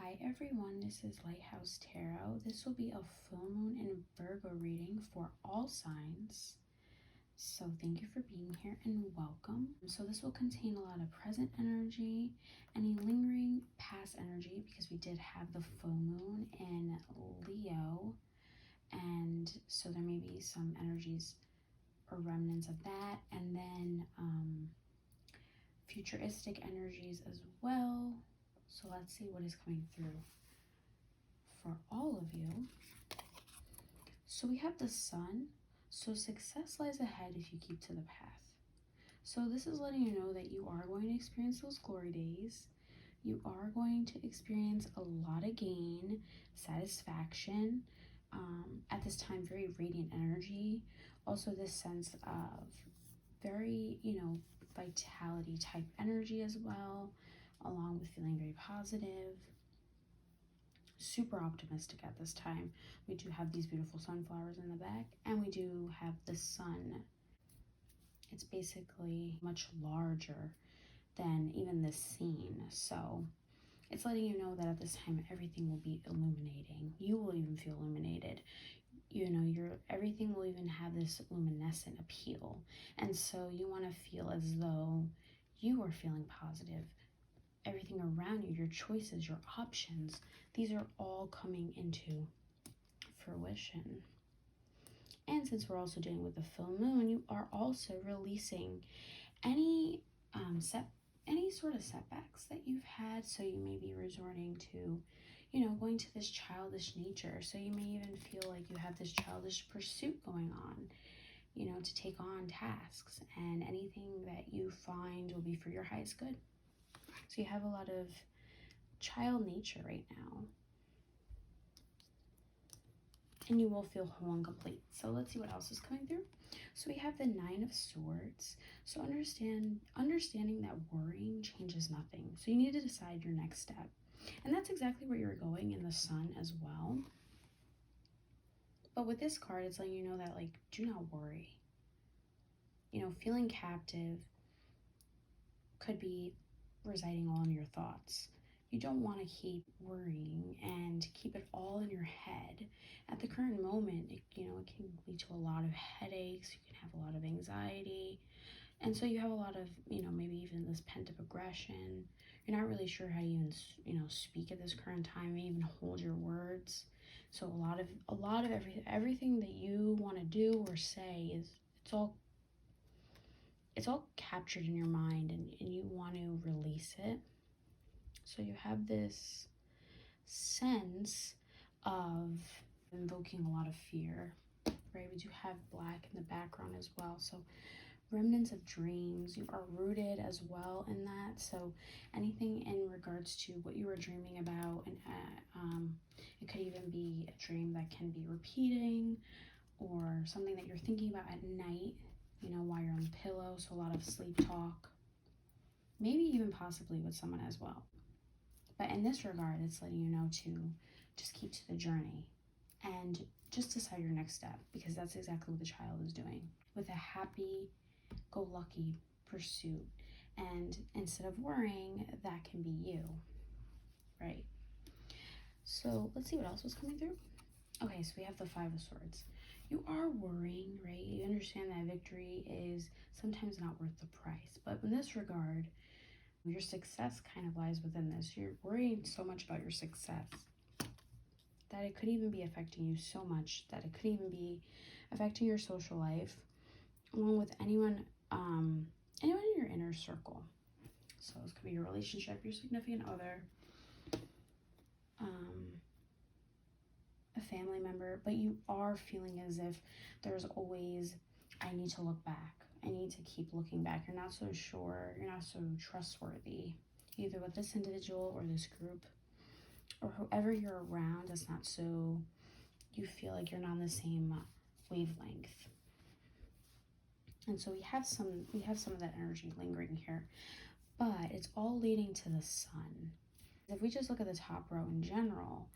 Hi everyone, this is Lighthouse Tarot. This will be a full moon and Virgo reading for all signs. So thank you for being here and welcome. So this will contain a lot of present energy, any lingering past energy, because we did have the full moon in Leo, and so there may be some energies or remnants of that, and then futuristic energies as well. So let's see what is coming through for all of you. So we have the sun. So success lies ahead if you keep to the path. So this is letting you know that you are going to experience those glory days. You are going to experience a lot of gain, satisfaction. At this time, very radiant energy. Also this sense of very, vitality type energy as well, along with feeling very positive, super optimistic at this time. We do have these beautiful sunflowers in the back, and we do have the sun. It's basically much larger than even this scene, so it's letting you know that at this time everything will be illuminating. You will even feel illuminated. Everything will even have this luminescent appeal, and so you want to feel as though you are feeling positive. Everything around you, your choices, your options, these are all coming into fruition. And since we're also dealing with the full moon, you are also releasing any sort of setbacks that you've had. So you may be resorting to, going to this childish nature. So you may even feel like you have this childish pursuit going on, to take on tasks, and anything that you find will be for your highest good. So you have a lot of child nature right now, and you will feel whole and complete. So let's see what else is coming through. So we have the Nine of Swords. So understanding that worrying changes nothing. So you need to decide your next step. And that's exactly where you're going in the sun as well. But with this card, it's letting you know that, do not worry. Feeling captive could be residing all in your thoughts. You don't want to keep worrying and keep it all in your head. At the current moment, it can lead to a lot of headaches. You can have a lot of anxiety. And so you have a lot of, maybe even this pent-up aggression. You're not really sure how to even, speak at this current time, even hold your words. So a lot of everything that you want to do or say it's all captured in your mind, and you want to release it. So you have this sense of invoking a lot of fear, right? We do have black in the background as well. So remnants of dreams, you are rooted as well in that. So anything in regards to what you were dreaming about, and it could even be a dream that can be repeating, or something that you're thinking about at night, while you're on the pillow. So a lot of sleep talk, maybe even possibly with someone as well. But in this regard, it's letting you know to just keep to the journey and just decide your next step, because that's exactly what the child is doing with a happy-go-lucky pursuit. And instead of worrying, that can be you, right? So let's see what else was coming through. Okay, so we have the Five of Swords. You are worrying, right? You understand that victory is sometimes not worth the price. But in this regard, your success kind of lies within this. You're worrying so much about your success that it could even be affecting you so much that it could even be affecting your social life, along with anyone in your inner circle. So this could be your relationship, your significant other, a family member, but you are feeling as if there's always, I need to look back. I need to keep looking back. You're not so sure. You're not so trustworthy, either with this individual or this group, or whoever you're around. That's not so, you feel like you're not on the same wavelength. And so we have some of that energy lingering here, but it's all leading to the sun. If we just look at the top row in general,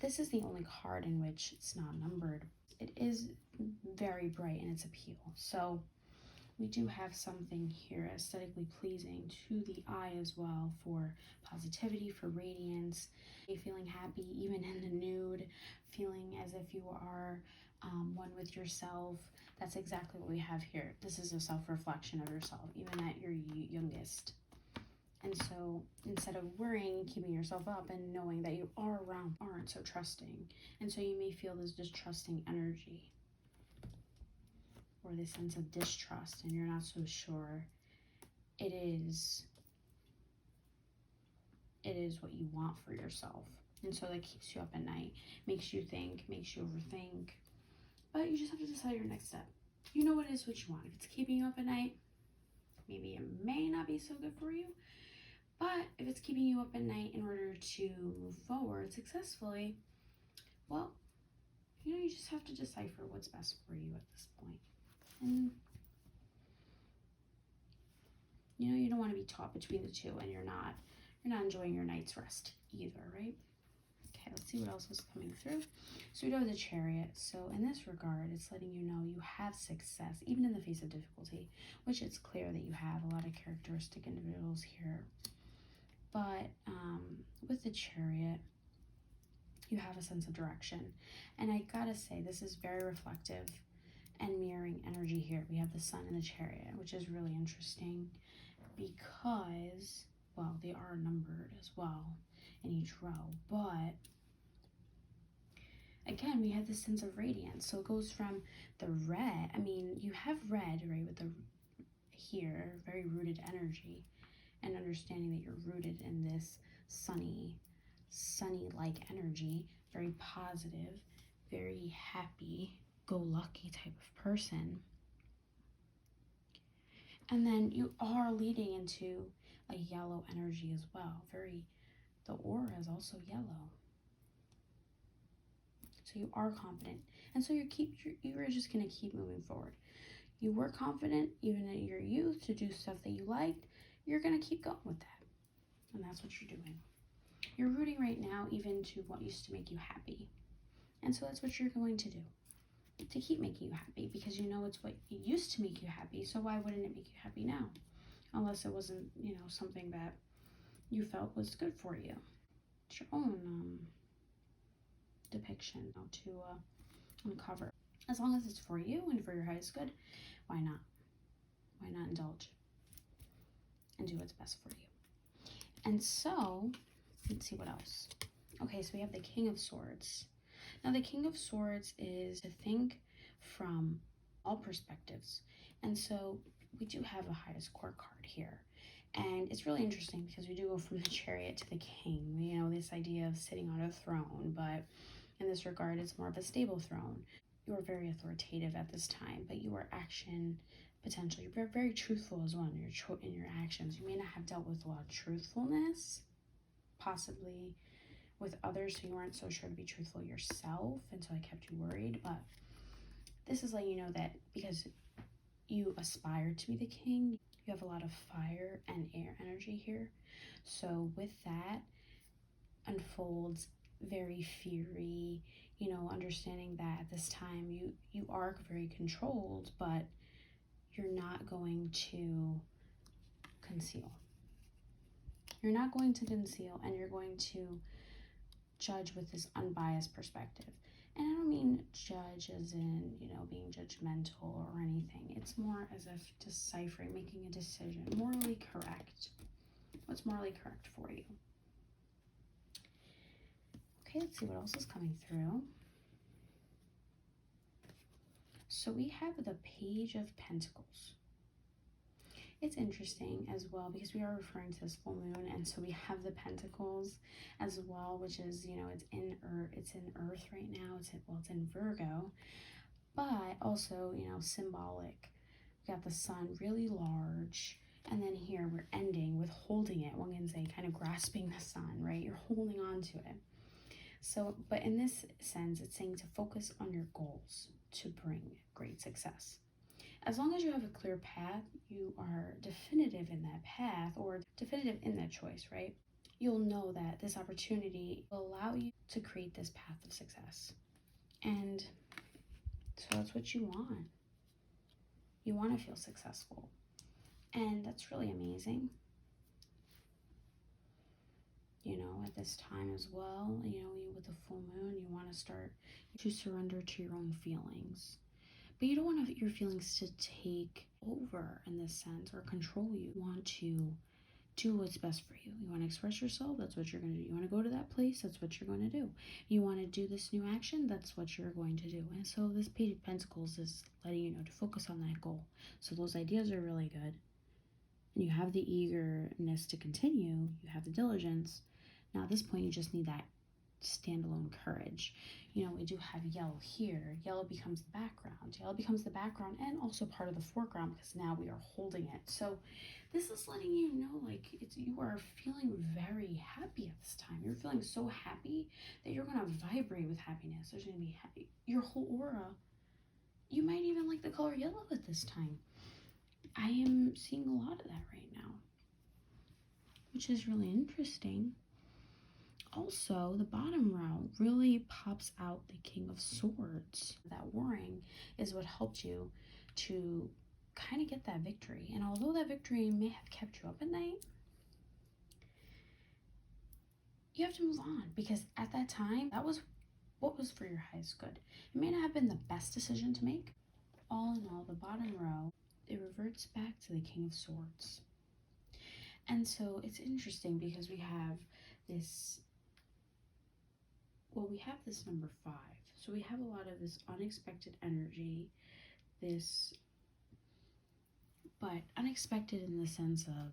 this is the only card in which it's not numbered. It is very bright in its appeal. So we do have something here aesthetically pleasing to the eye as well, for positivity, for radiance, feeling happy even in the nude, feeling as if you are one with yourself. That's exactly what we have here. This is a self-reflection of yourself, even at your youngest. And so instead of worrying, keeping yourself up and knowing that you are around, aren't so trusting. And so you may feel this distrusting energy or this sense of distrust, and you're not so sure it is what you want for yourself. And so that keeps you up at night, makes you think, makes you overthink. But you just have to decide your next step. You know what it is what you want. If it's keeping you up at night, maybe it may not be so good for you. But if it's keeping you up at night in order to move forward successfully, well, you just have to decipher what's best for you at this point. And you don't want to be taught between the two, and you're not enjoying your night's rest either, right? Okay, let's see what else is coming through. So we go to the Chariot. So in this regard, it's letting you know you have success even in the face of difficulty, which it's clear that you have a lot of characteristic individuals here. But with the Chariot, you have a sense of direction. And I gotta say, this is very reflective and mirroring energy here. We have the Sun in the Chariot, which is really interesting because, well, they are numbered as well in each row. But again, we have this sense of radiance. So it goes from the red. I mean, you have red, right, with the here, very rooted energy, and understanding that you're rooted in this sunny-like energy, very positive, very happy-go-lucky type of person. And then you are leading into a yellow energy as well. The aura is also yellow. So you are confident. And so you're just going to keep moving forward. You were confident even in your youth to do stuff that you liked. You're going to keep going with that. And that's what you're doing. You're rooting right now even to what used to make you happy. And so that's what you're going to do, to keep making you happy, because you know it's what used to make you happy. So why wouldn't it make you happy now? Unless it wasn't, something that you felt was good for you. It's your own depiction to uncover. As long as it's for you and for your highest good, why not? Why not indulge and do what's best for you? And so, let's see what else. Okay, so we have the King of Swords. Now, the King of Swords is to think from all perspectives. And so we do have a highest court card here. And it's really interesting because we do go from the Chariot to the King. This idea of sitting on a throne, but in this regard, it's more of a stable throne. You are very authoritative at this time, but you are potentially you're very truthful as well in your actions. You may not have dealt with a lot of truthfulness, possibly with others, so you weren't so sure to be truthful yourself, and so I kept you worried. But this is letting you know that because you aspire to be the king, you have a lot of fire and air energy here. So with that unfolds very fiery, understanding that at this time you are very controlled, but you're not going to conceal. You're not going to conceal, and you're going to judge with this unbiased perspective. And I don't mean judge as in, being judgmental or anything. It's more as if deciphering, making a decision, morally correct. What's morally correct for you? Okay, let's see what else is coming through. So we have the Page of Pentacles. It's interesting as well because we are referring to this full moon, and so we have the Pentacles as well, which is, it's in Earth right now. It's in Virgo, but also, symbolic. We got the Sun really large, and then here we're ending with holding it. One can say kind of grasping the sun, right? You're holding on to it. So, but in this sense, it's saying to focus on your goals to bring great success. As long as you have a clear path, you are definitive in that path or definitive in that choice, right? You'll know that this opportunity will allow you to create this path of success. And so that's what you want. You want to feel successful. And that's really amazing. You know, at this time as well, you know, with the full moon, you want to start to surrender to your own feelings. But you don't want your feelings to take over in this sense or control you. You want to do what's best for you. You want to express yourself, that's what you're going to do. You want to go to that place, that's what you're going to do. You want to do this new action, that's what you're going to do. And so this Page of Pentacles is letting you know to focus on that goal. So those ideas are really good. And you have the eagerness to continue, you have the diligence. Now at this point, you just need that standalone courage. You know, we do have yellow here. Yellow becomes the background. Yellow becomes the background and also part of the foreground because now we are holding it. So this is letting you know, like, you are feeling very happy at this time. You're feeling so happy that you're going to vibrate with happiness. There's going to be happy. Your whole aura. You might even like the color yellow at this time. I am seeing a lot of that right now, which is really interesting. Also, the bottom row really pops out the King of Swords. That warring is what helped you to kind of get that victory. And although that victory may have kept you up at night, you have to move on because at that time, that was what was for your highest good. It may not have been the best decision to make. All in all, the bottom row, it reverts back to the King of Swords. And so it's interesting because we have this number 5. So we have a lot of this unexpected energy, but unexpected in the sense of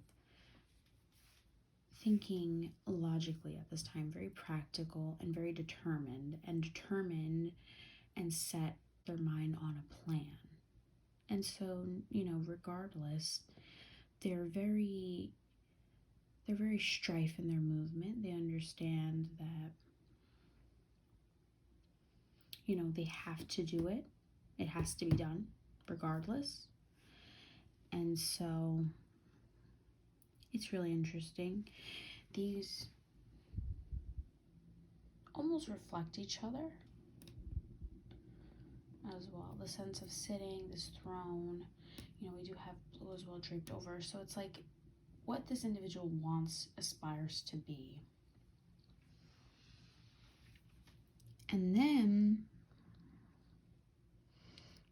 thinking logically at this time, very practical and very determined and set their mind on a plan. And so, you know, regardless, they're very strife in their movement. They understand that, you know, they have to do it. It has to be done regardless. And so it's really interesting. These almost reflect each other as well. The sense of sitting, this throne, you know, we do have blue as well draped over. So it's like what this individual wants, aspires to be. And then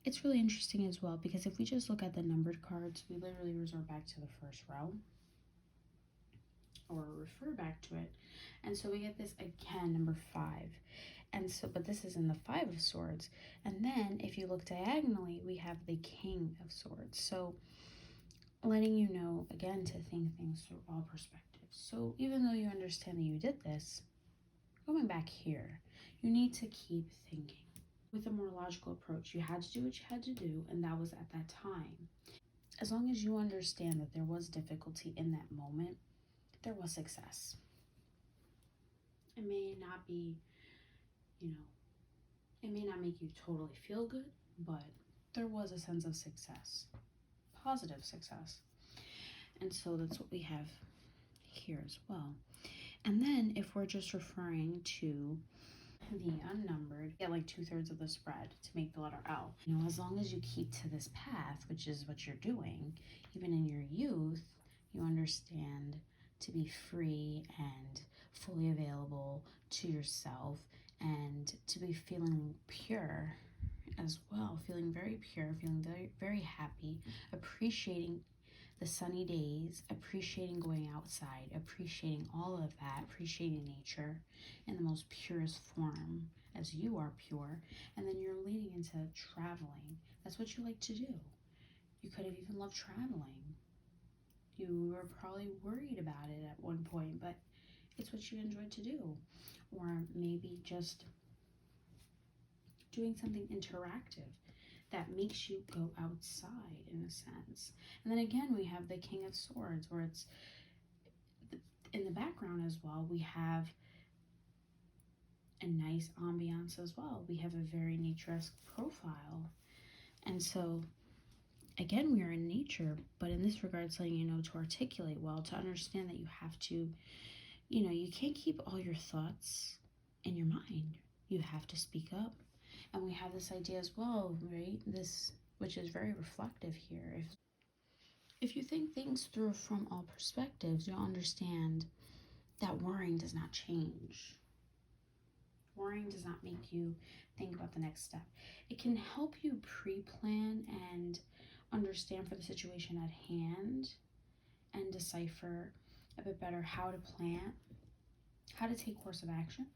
it's really interesting as well because if we just look at the numbered cards, we literally resort back to the first row or refer back to it. And so we get this again, number 5. And so, but this is in the 5 of Swords. And then if you look diagonally, we have the King of Swords. So letting you know, again, to think things through all perspectives. So even though you understand that you did this, going back here, you need to keep thinking with a more logical approach. You had to do what you had to do, and that was at that time. As long as you understand that there was difficulty in that moment, there was success. It may not be, you know, it may not make you totally feel good, but there was a sense of success, positive success. And so that's what we have here as well. And then if we're just referring to the unnumbered, get like 2/3 of the spread to make the letter L. You know, as long as you keep to this path, which is what you're doing, even in your youth, you understand to be free and fully available to yourself and to be feeling pure as well, feeling very pure, feeling very, very happy, appreciating the sunny days, appreciating going outside, appreciating all of that, appreciating nature in the most purest form as you are pure. And then you're leading into traveling. That's what you like to do. You could have even loved traveling. You were probably worried about it at one point, but it's what you enjoy to do. Or maybe just doing something interactive that makes you go outside in a sense. And then again, we have the King of Swords, where it's in the background as well. We have a nice ambiance as well. We have a very naturesque profile. And so again, we are in nature, but in this regard, it's letting you know to articulate well, to understand that you have to, you know, you can't keep all your thoughts in your mind. You have to speak up. And we have this idea as well, right? This which is very reflective here. If you think things through from all perspectives, you'll understand that worrying does not change. Worrying does not make you think about the next step. It can help you pre-plan and understand for the situation at hand and decipher a bit better how to plan, how to take course of action.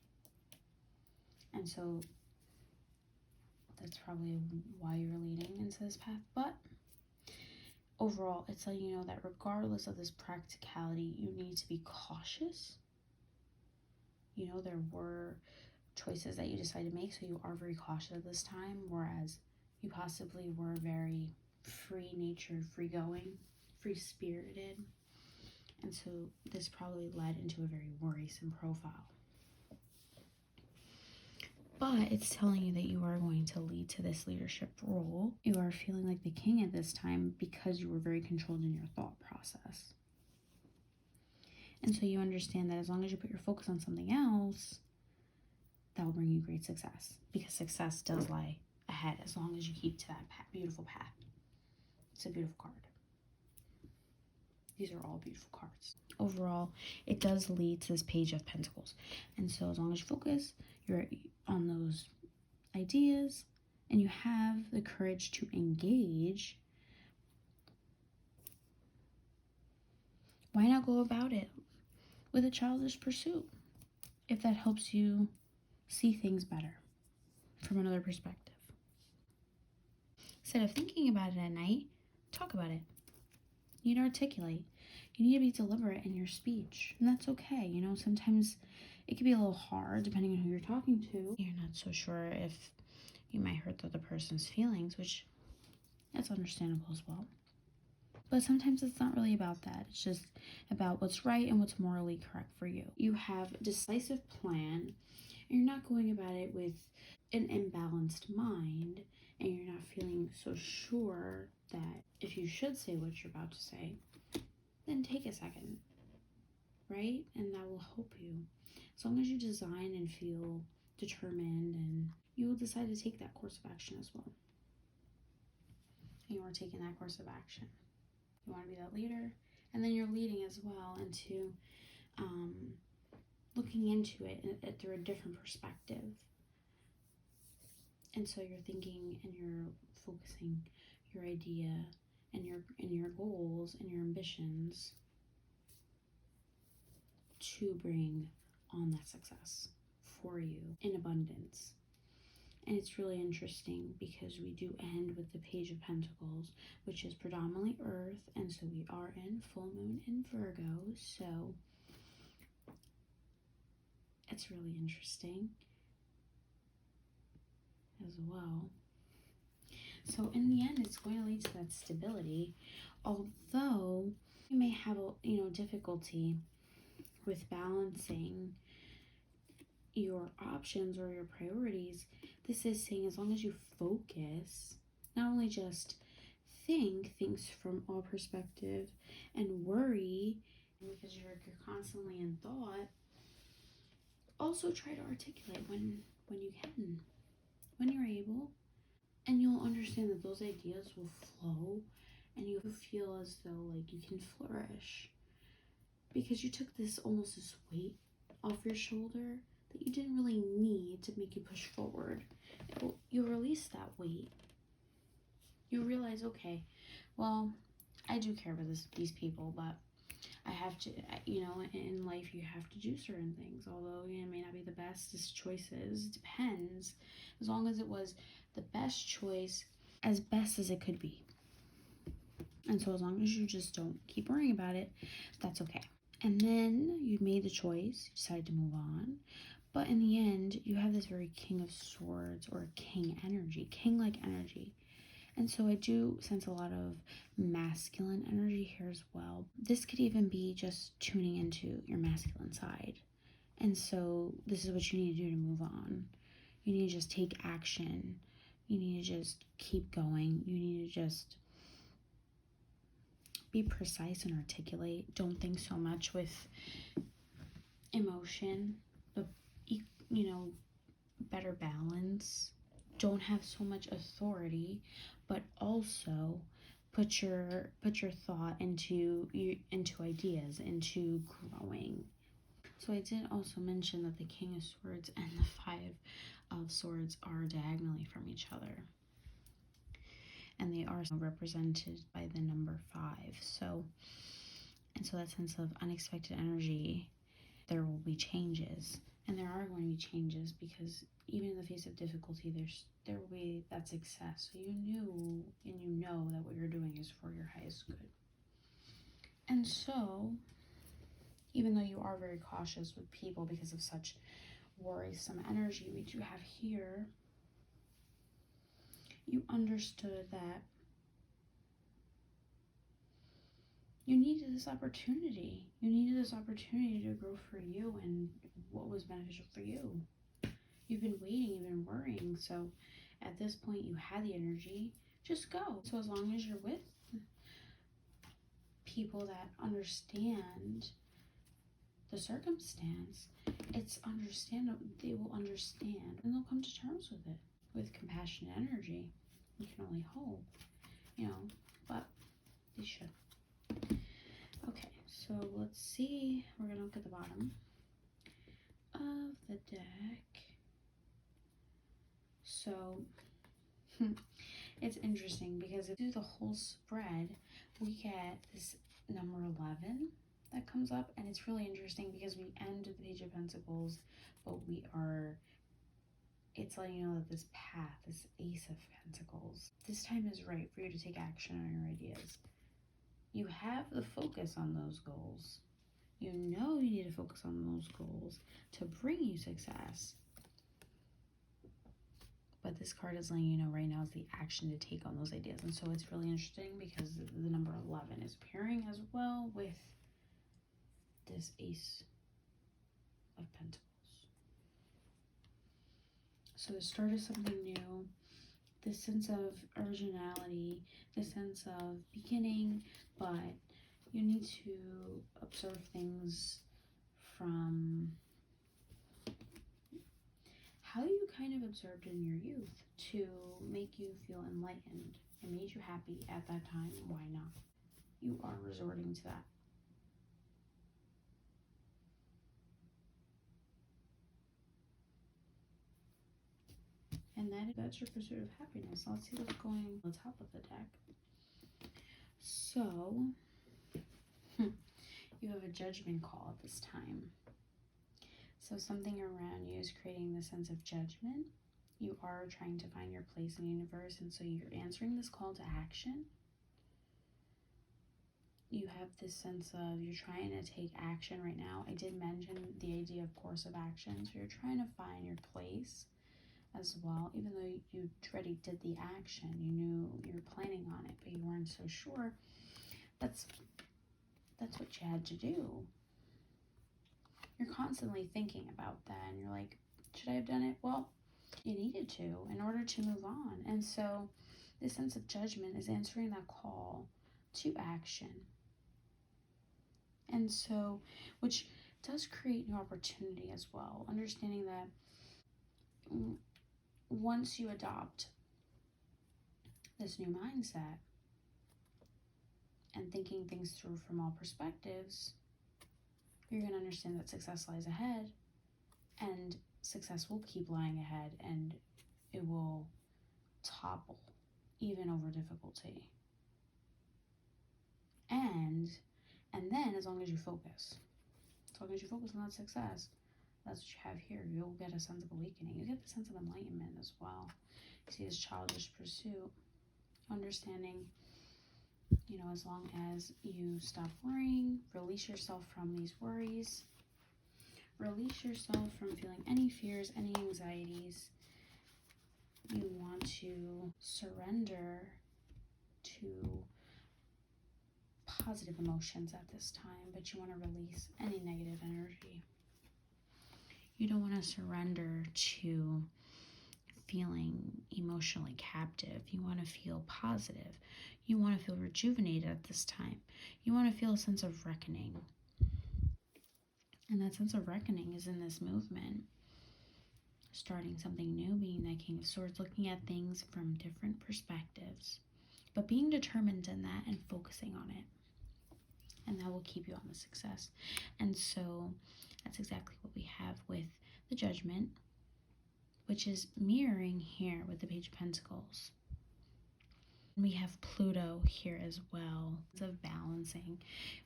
And so that's probably why you're leading into this path. But overall, it's letting you know that regardless of this practicality, you need to be cautious. You know, there were choices that you decided to make, so you are very cautious at this time, whereas you possibly were very free-natured, free-going, free-spirited. And so this probably led into a very worrisome profile. But it's telling you that you are going to lead to this leadership role. You are feeling like the king at this time because you were very controlled in your thought process. And so you understand that as long as you put your focus on something else, that will bring you great success. Because success does lie ahead as long as you keep to that beautiful path. It's a beautiful card. These are all beautiful cards. Overall, it does lead to this Page of Pentacles. And so as long as you focus, you're on those ideas and you have the courage to engage, why not go about it with a childish pursuit if that helps you see things better from another perspective? Instead of thinking about it at night, talk about it. You need to articulate. You need to be deliberate in your speech. And that's okay. You know, sometimes it can be a little hard depending on who you're talking to. You're not so sure if you might hurt the other person's feelings, which that's understandable as well. But sometimes it's not really about that. It's just about what's right and what's morally correct for you. You have a decisive plan, and you're not going about it with an imbalanced mind, and you're not feeling so sure that if you should say what you're about to say, then take a second, right? And that will help you. As long as you design and feel determined, and you will decide to take that course of action as well. And you are taking that course of action. You want to be that leader, and then you're leading as well into looking into it through a different perspective. And so you're thinking and you're focusing your idea and your goals and your ambitions to bring on that success for you in abundance. And it's really interesting because we do end with the Page of Pentacles, which is predominantly Earth, and so we are in full moon in Virgo, so it's really interesting as well. So in the end, it's going to lead to that stability, although you may have a difficulty with balancing your options or your priorities. This is saying as long as you focus, not only just think things from all perspective and worry because you're constantly in thought, also try to articulate when you can, when you're able, and you'll understand that those ideas will flow and you feel as though like you can flourish because you took almost this weight off your shoulder that you didn't really need to make you push forward. You release that weight. You realize, okay, well, I do care about these people, but I have to, in life you have to do certain things, although it may not be the bestest choices. It depends, as long as it was the best choice, as best as it could be. And so as long as you just don't keep worrying about it, that's okay. And then you made the choice, you decided to move on. But in the end, you have this very King of Swords or king energy, king-like energy. And so I do sense a lot of masculine energy here as well. This could even be just tuning into your masculine side. And so this is what you need to do to move on. You need to just take action. You need to just keep going. You need to just be precise and articulate. Don't think so much with emotion, but better balance. don't have so much authority, but also put your thought into ideas, into growing. So I did also mention that the King of Swords and the Five of Swords are diagonally from each other, and they are represented by the number 5. So that sense of unexpected energy, there will be changes, and there are going to be changes, because even in the face of difficulty, there will be that success. So you know that what you're doing is for your highest good. And so, even though you are very cautious with people because of such worrisome energy we do have here, you understood that you needed this opportunity. You needed this opportunity to grow for you and what was beneficial for you. You've been waiting, you've been worrying. So at this point, you had the energy. Just go. So as long as you're with people that understand the circumstance, it's understandable. They will understand, and they'll come to terms with it with compassionate energy. You can only hope, but they should. Okay, so let's see. We're gonna look at the bottom of the deck. So it's interesting because if we do the whole spread, we get this number 11 that comes up, and it's really interesting because we end with the Page of Pentacles, but it's letting you know that this path, this Ace of Pentacles, this time is right for you to take action on your ideas. You have the focus on those goals. You know you need to focus on those goals to bring you success. But this card is letting you know right now is the action to take on those ideas. And so it's really interesting because the number 11 is pairing as well with this Ace of Pentacles. So the start of something new, this sense of originality, this sense of beginning, but you need to observe things from how you kind of observed in your youth to make you feel enlightened. It made you happy at that time. Why not? You are resorting to that. And that's your pursuit of happiness. Let's see what's going on the top of the deck. So, you have a judgment call at this time. So something around you is creating the sense of judgment. You are trying to find your place in the universe, and so you're answering this call to action. You have this sense of you're trying to take action right now. I did mention the idea of course of action. So you're trying to find your place as well, even though you already did the action. You knew you were planning on it, but you weren't so sure. That's what you had to do. You're constantly thinking about that, and you're like, should I have done it? Well, you needed to in order to move on. And so this sense of judgment is answering that call to action. And so, which does create new opportunity as well. Understanding that once you adopt this new mindset and thinking things through from all perspectives, you're going to understand that success lies ahead, and success will keep lying ahead, and it will topple even over difficulty. And then as long as you focus on that success, that's what you have here. You'll get a sense of awakening. You get the sense of enlightenment as well. You see this childish pursuit, understanding, as long as you stop worrying, release yourself from these worries, release yourself from feeling any fears, any anxieties. You want to surrender to positive emotions at this time, but you want to release any negative energy. You don't want to surrender to feeling emotionally captive. You want to feel positive. You want to feel rejuvenated at this time. You want to feel a sense of reckoning. And that sense of reckoning is in this movement. starting something new, being that King of Swords, looking at things from different perspectives, but being determined in that and focusing on it. And that will keep you on the success. And so that's exactly what we have with the Judgment, which is mirroring here with the Page of Pentacles. We have Pluto here as well. It's of balancing.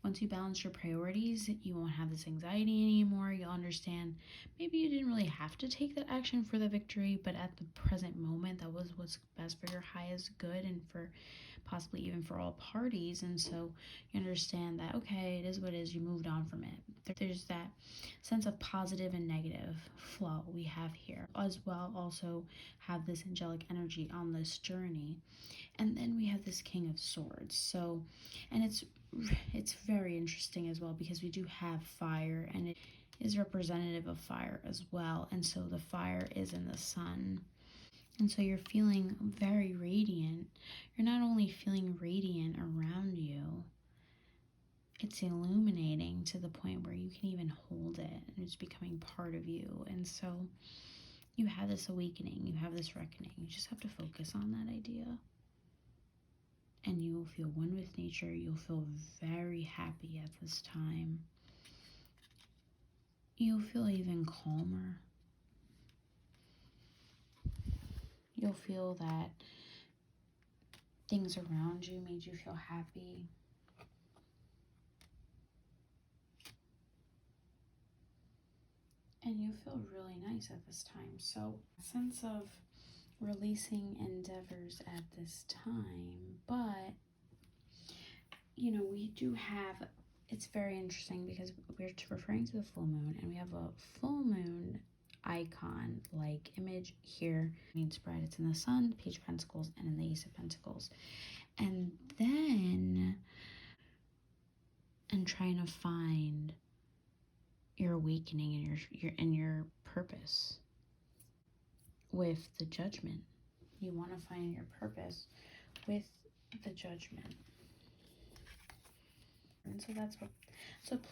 Once you balance your priorities, you won't have this anxiety anymore. You'll understand maybe you didn't really have to take that action for the victory, but at the present moment, that was what's best for your highest good and for possibly even for all parties. And so you understand that, okay, it is what it is. You moved on from it. There's that sense of positive and negative flow we have here as well. Also have this angelic energy on this journey. And then we have this King of Swords. So, and it's very interesting as well because we do have fire, and it is representative of fire as well. And so the fire is in the sun. And so you're feeling very radiant. You're not only feeling radiant around you, it's illuminating to the point where you can even hold it and it's becoming part of you. And so you have this awakening, you have this reckoning. You just have to focus on that idea. And you will feel one with nature. You'll feel very happy at this time. You'll feel even calmer. You'll feel that things around you made you feel happy. And you feel really nice at this time. So, a sense of releasing endeavors at this time, but you know, we do have, it's very interesting because we're referring to the full moon, and we have a full moon icon like image here. Means spread, it's in the sun, Page of Pentacles, and in the Ace of Pentacles. And then and trying to find your awakening and your purpose with the Judgment. You want to find your purpose with the Judgment. And so that's what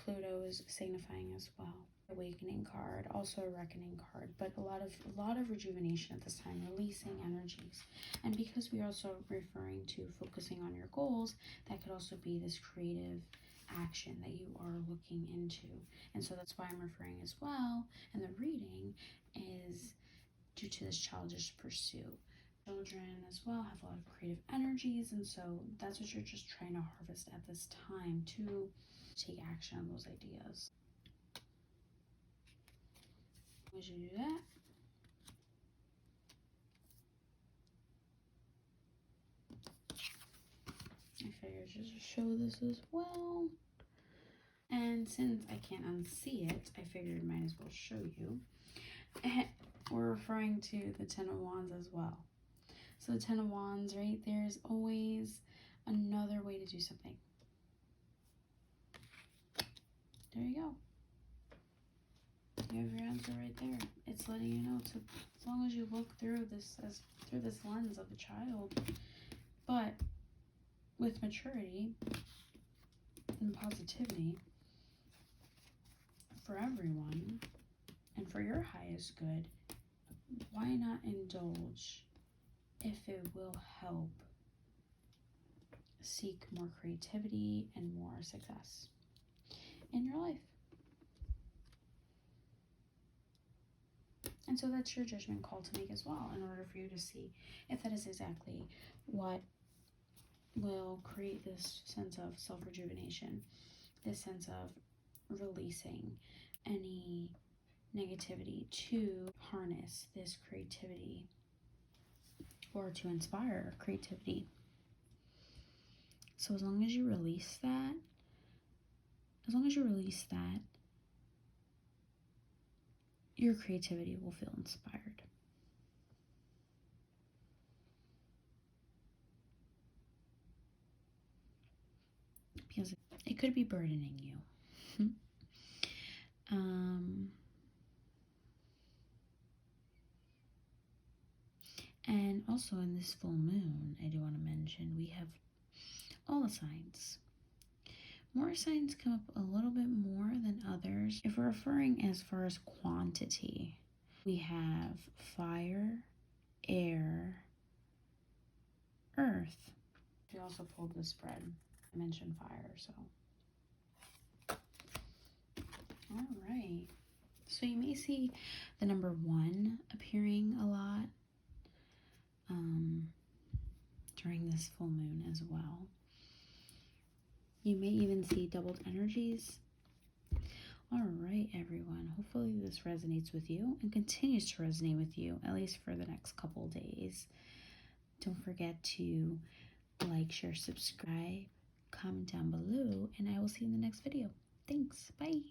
Pluto is signifying as well. Awakening card, also a reckoning card, but a lot of rejuvenation at this time, releasing energies. And because we are also referring to focusing on your goals, that could also be this creative action that you are looking into. And so that's why I'm referring as well, and the reading is due to this childish pursuit. Children as well have a lot of creative energies, and so that's what you're just trying to harvest at this time to take action on those ideas. As you do that, I figured just show this as well. And since I can't unsee it, I figured I might as well show you. We're referring to the Ten of Wands as well. So the Ten of Wands, right? There's always another way to do something. There you go. You have your answer right there. It's letting you know to, as long as you look through this through this lens of a child, but with maturity and positivity for everyone and for your highest good, why not indulge if it will help seek more creativity and more success in your life? And so that's your judgment call to make as well, in order for you to see if that is exactly what will create this sense of self-rejuvenation, this sense of releasing any negativity to harness this creativity or to inspire creativity. So as long as you release that, your creativity will feel inspired. Because it could be burdening you. And also in this full moon, I do want to mention, we have all the signs. More signs come up a little bit more than others. If we're referring as far as quantity, We have fire, air, earth. We also pulled the spread. I mentioned fire, so. All right. So you may see the number 1 appearing a lot during this full moon as well. You may even see doubled energies. All right, everyone. Hopefully this resonates with you and continues to resonate with you, at least for the next couple days. Don't forget to like, share, subscribe, comment down below, and I will see you in the next video. Thanks. Bye.